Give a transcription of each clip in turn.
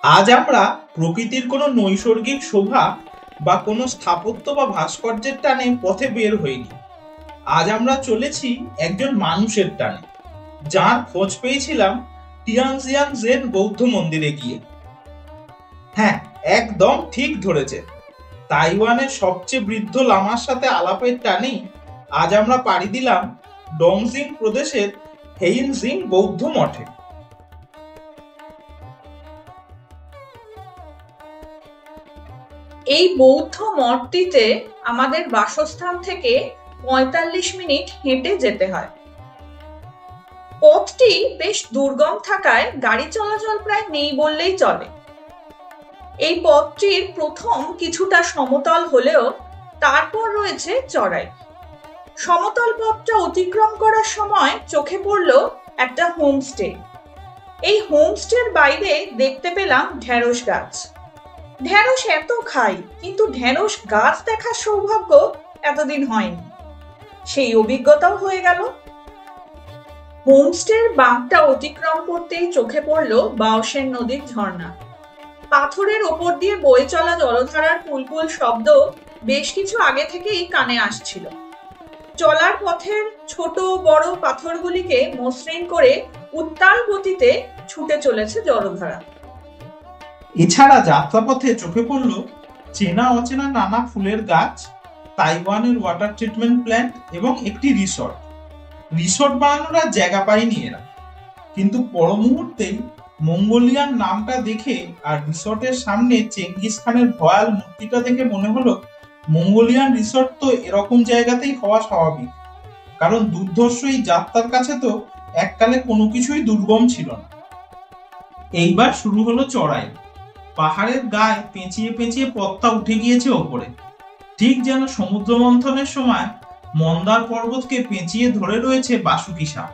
আজ আমরা প্রকৃতির কোনো নৈসর্গিক শোভা বা কোনো স্থাপত্য বা ভাস্কর্যের টানে পথে বের হইনি। আজ আমরা চলেছি একজন মানুষের টানে, যার খোঁজ পেয়েছিলাম টিয়াংজিয়াং জেন বৌদ্ধ মন্দিরে গিয়ে। হ্যাঁ, একদম ঠিক ধরেছে। তাইওয়ানের সবচেয়ে বৃদ্ধ লামার সাথে আলাপের টানেই আজ আমরা পাড়ি দিলাম ডংজিং প্রদেশের হেইনজিং বৌদ্ধ মঠে। এই বৌদ্ধ মঠটিতে আমাদের বাসস্থান থেকে ৪৫ মিনিট হেঁটে যেতে হয়। পথটি বেশ দুর্গম থাকায় গাড়ি চলাচল প্রায় নেই বললেই চলে। এই পথটির প্রথম কিছুটা সমতল হলেও তারপর রয়েছে চড়াই। সমতল পথটা অতিক্রম করার সময় চোখে পড়ল একটা হোমস্টে। এই হোমস্টের বাইরে দেখতে পেলাম ঢেঁড়স গাছ। ঢেঁড়স এত খাই, কিন্তু ঢেঁড়স গাছ দেখার সৌভাগ্য এতদিন হয়নি। সেই অভিজ্ঞতাও হয়ে গেল। হোমস্টের বাঁকটা অতিক্রম করতেই চোখে পড়ল বাওসেন নদীর ঝর্ণা। পাথরের ওপর দিয়ে বয়ে চলা জলধারার কুলকুল শব্দ বেশ কিছু আগে থেকেই কানে আসছিল। চলার পথের ছোট বড় পাথরগুলিকে মসৃণ করে উত্তাল গতিতে ছুটে চলেছে জলধারা। এছাড়া যাত্রাপথে চোখে পড়ল চেনা অচেনা নানা ফুলের গাছ, তাইওয়ানের ওয়াটার ট্রিটমেন্ট প্ল্যান্ট এবং একটি রিসর্ট। রিসর্ট বানানোর আর জায়গা পায়নি এরা, কিন্তু পর মুহূর্তেই মঙ্গোলিয়ান নামটা দেখে আর রিসর্টের সামনে চেঙ্গিস খানের ভয়াল মূর্তিটা দেখে মনে হলো মঙ্গোলিয়ান রিসর্ট তো এরকম জায়গাতেই হওয়া স্বাভাবিক, কারণ দুর্ধর্ষ এই যাত্রার কাছে তো এককালে কোনো কিছুই দুর্গম ছিল না। এইবার শুরু হলো চড়াই। পাহাড়ের গায়ে পেঁচিয়ে পেঁচিয়ে পথটা উঠে গিয়েছে ওপরে, ঠিক যেন সমুদ্র মন্থনের সময় মন্দার পর্বতকে পেঁচিয়ে ধরে রয়েছে বাসুকি সাপ।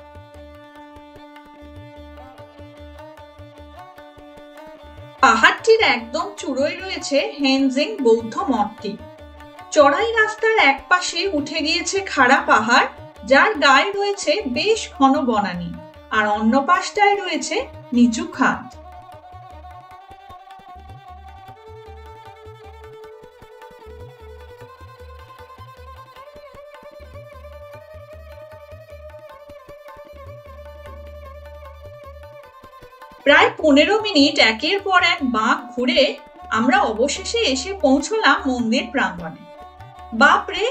পাহাড়টির একদম চূড়োয় রয়েছে হেনজিং বৌদ্ধ মঠটি। চড়াই রাস্তার এক পাশে উঠে গিয়েছে খাড়া পাহাড়, যার গায়ে রয়েছে বেশ ঘন বনানী, আর অন্য পাশটায় রয়েছে নিচু খাদ। প্রায় ১৫ মিনিট একের পর এক বাঁক ঘুরে আমরা অবশেষে এসে পৌঁছলাম মন্দির প্রাঙ্গণে। বাপরে,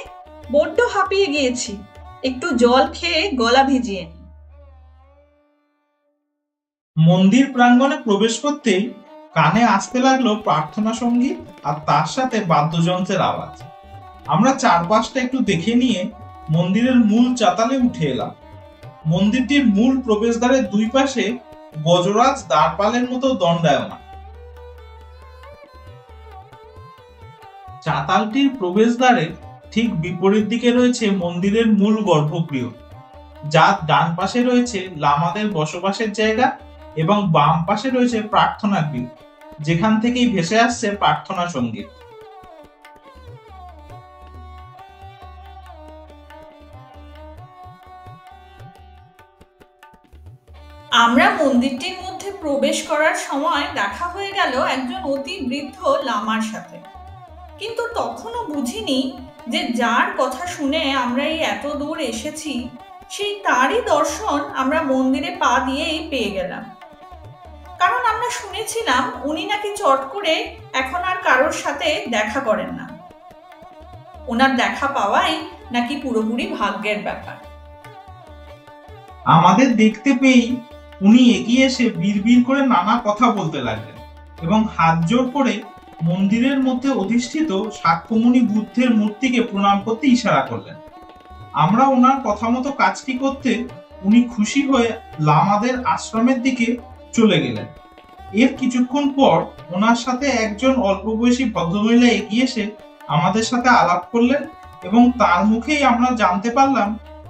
বড্ড হাঁপিয়ে গিয়েছি, একটু জল খেয়ে গলা ভিজিয়ে নি। মন্দির প্রাঙ্গণে প্রবেশ করতেই কানে আসতে লাগলো প্রার্থনা সঙ্গীত আর তার সাথে বাদ্যযন্ত্রের আওয়াজ। আমরা চারপাশটা একটু দেখে নিয়ে মন্দিরের মূল চাতালে উঠে এলাম। মন্দিরটির মূল প্রবেশদ্বারের দুই পাশে গজরাজ দ্বারপালের মতো দণ্ডায়মান। চাতালটির প্রবেশদ্বারের ঠিক বিপরীত দিকে রয়েছে মন্দিরের মূল গর্ভগৃহ, যার ডান পাশে রয়েছে লামাদের বসবাসের জায়গা এবং বাম পাশে রয়েছে প্রার্থনা গৃহ, যেখান থেকেই ভেসে আসছে প্রার্থনা সঙ্গীত। আমরা মন্দিরটির মধ্যে প্রবেশ করার সময় দেখা হয়ে গেল একজন অতি বৃদ্ধ লামার সাথে, কিন্তু তখনও বুঝিনি যে যার কথা শুনে আমরা এই এত দূর এসেছি সেই তারই দর্শন আমরা মন্দিরে পা দিয়েই পেয়ে গেলাম। কারণ আমরা শুনেছিলাম উনি নাকি চট করে এখন আর কারোর সাথে দেখা করেন না। ওনার দেখা পাওয়াই নাকি পুরোপুরি ভাগ্যের ব্যাপার। আমাদের দেখতে পেয়েই উনি এগিয়ে এসে বিড়বিড় করে নানা কথা বলতে লাগলেন এবং হাত জোড় করে মন্দিরের মধ্যে অধিষ্ঠিত শাক্যমুনি বুদ্ধের মূর্তিকে প্রণাম করতে ইশারা করলেন। আমরা ওনার কথা মতো কাজটি করতে উনি খুশি হয়ে লামাদের আশ্রমের দিকে চলে গেলেন। এর কিছুক্ষণ পর ওনার সাথে একজন অল্প বয়সী ভদ্রমহিলা এগিয়ে এসে আমাদের সাথে আলাপ করলেন এবং তার মুখেই আমরা জানতে পারলাম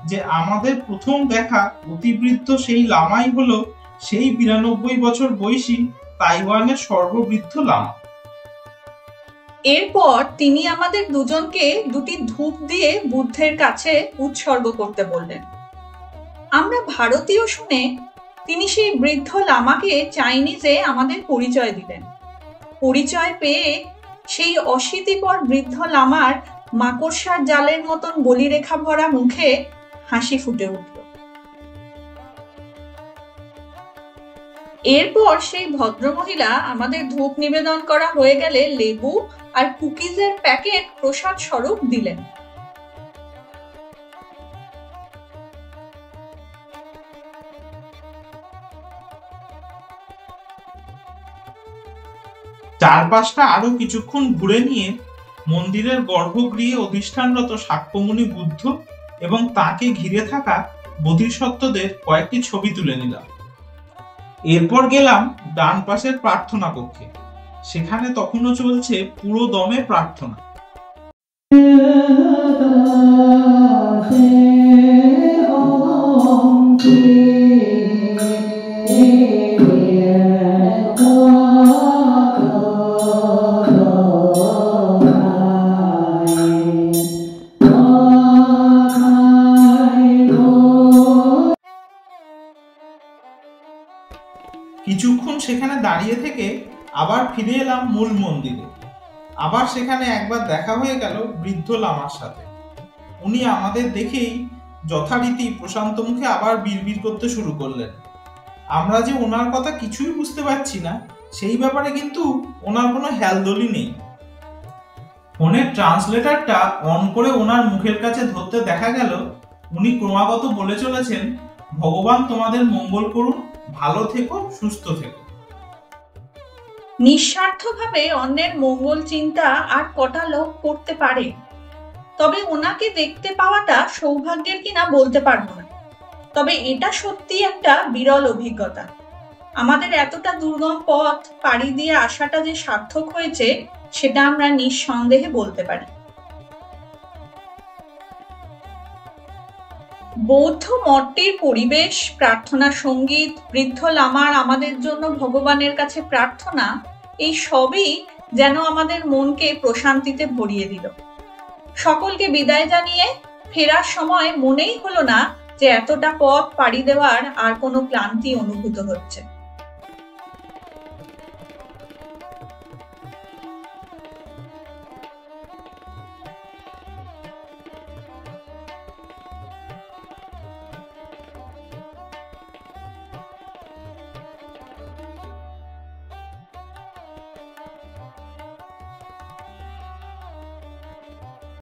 যে আমাদের প্রথম দেখা অতিবৃদ্ধ সেই লামাই হলো সেই ৯২ বছর বয়সী তাইওয়ানের সর্ববৃদ্ধ লামা। এরপর তিনি আমাদের দুজনকে দুটি ধূপ দিয়ে বুদ্ধের কাছে উৎসর্গ করতে বললেন। আমরা ভারতীয় শুনে তিনি সেই বৃদ্ধ লামাকে চাইনিজে আমাদের পরিচয় দিলেন। পরিচয় পেয়ে সেই অশীতিপর বৃদ্ধ লামার মাকড়সার জালের মতন বলিরেখা ভরা মুখে হাসি ফুটে উঠল। এরপর সেই ভদ্রমহিলা আমাদের ধূপ নিবেদন করা হয়ে গেলে লেবু আর কুকিজের প্যাকেট প্রসাদ স্বরূপ দিলেন। চারপাশটা আরো কিছুক্ষণ ঘুরে নিয়ে মন্দিরের গর্ভগৃহে অধিষ্ঠানরত শাক্যমুনি বুদ্ধ এবং তাকে ঘিরে থাকা বোধিসত্ত্বদের কয়েকটি ছবি তুলে নিলাম। এরপর গেলাম ডান পাশের প্রার্থনা কক্ষে। সেখানে তখনও চলছে পুরো দমে প্রার্থনা। কিছুক্ষণ সেখানে দাঁড়িয়ে থেকে আবার ফিরে এলাম মূল মন্দিরে। আবার সেখানে একবার দেখা হয়ে গেল বৃদ্ধ লামার সাথে। উনি আমাদের দেখেই যথারীতি প্রশান্ত মুখে আবার বিড়বিড় করতে শুরু করলেন। আমরা যে ওনার কথা কিছুই বুঝতে পারছি না সেই ব্যাপারে কিন্তু ওনার কোনো হেলদোলই নেই। ফোনের ট্রান্সলেটরটা অন করে ওনার মুখের কাছে ধরতে দেখা গেল উনি ক্রমাগত বলে চলেছেন, ভগবান তোমাদের মঙ্গল করুন, ভালো থেকো, সুস্থ থেকো। নিঃস্বার্থভাবে অন্যের মঙ্গল চিন্তা আর কটা লোক করতে পারে? তবে ওনাকে দেখতে পাওয়াটা সৌভাগ্যের কিনা বলতে পারবো না, তবে এটা সত্যি একটা বিরল অভিজ্ঞতা। আমাদের এতটা দুর্গম পথ পাড়ি দিয়ে আসাটা যে সার্থক হয়েছে সেটা আমরা নিঃসন্দেহে বলতে পারি। বৌদ্ধ মঠটির পরিবেশ, প্রার্থনা সঙ্গীত, বৃদ্ধ লামার আমাদের জন্য ভগবানের কাছে প্রার্থনা, এই সবই যেন আমাদের মনকে প্রশান্তিতে ভরিয়ে দিল। সকলকে বিদায় জানিয়ে ফেরার সময় মনেই হলো না যে এতটা পথ পাড়ি দেওয়ার আর কোনো ক্লান্তি অনুভূত হচ্ছে।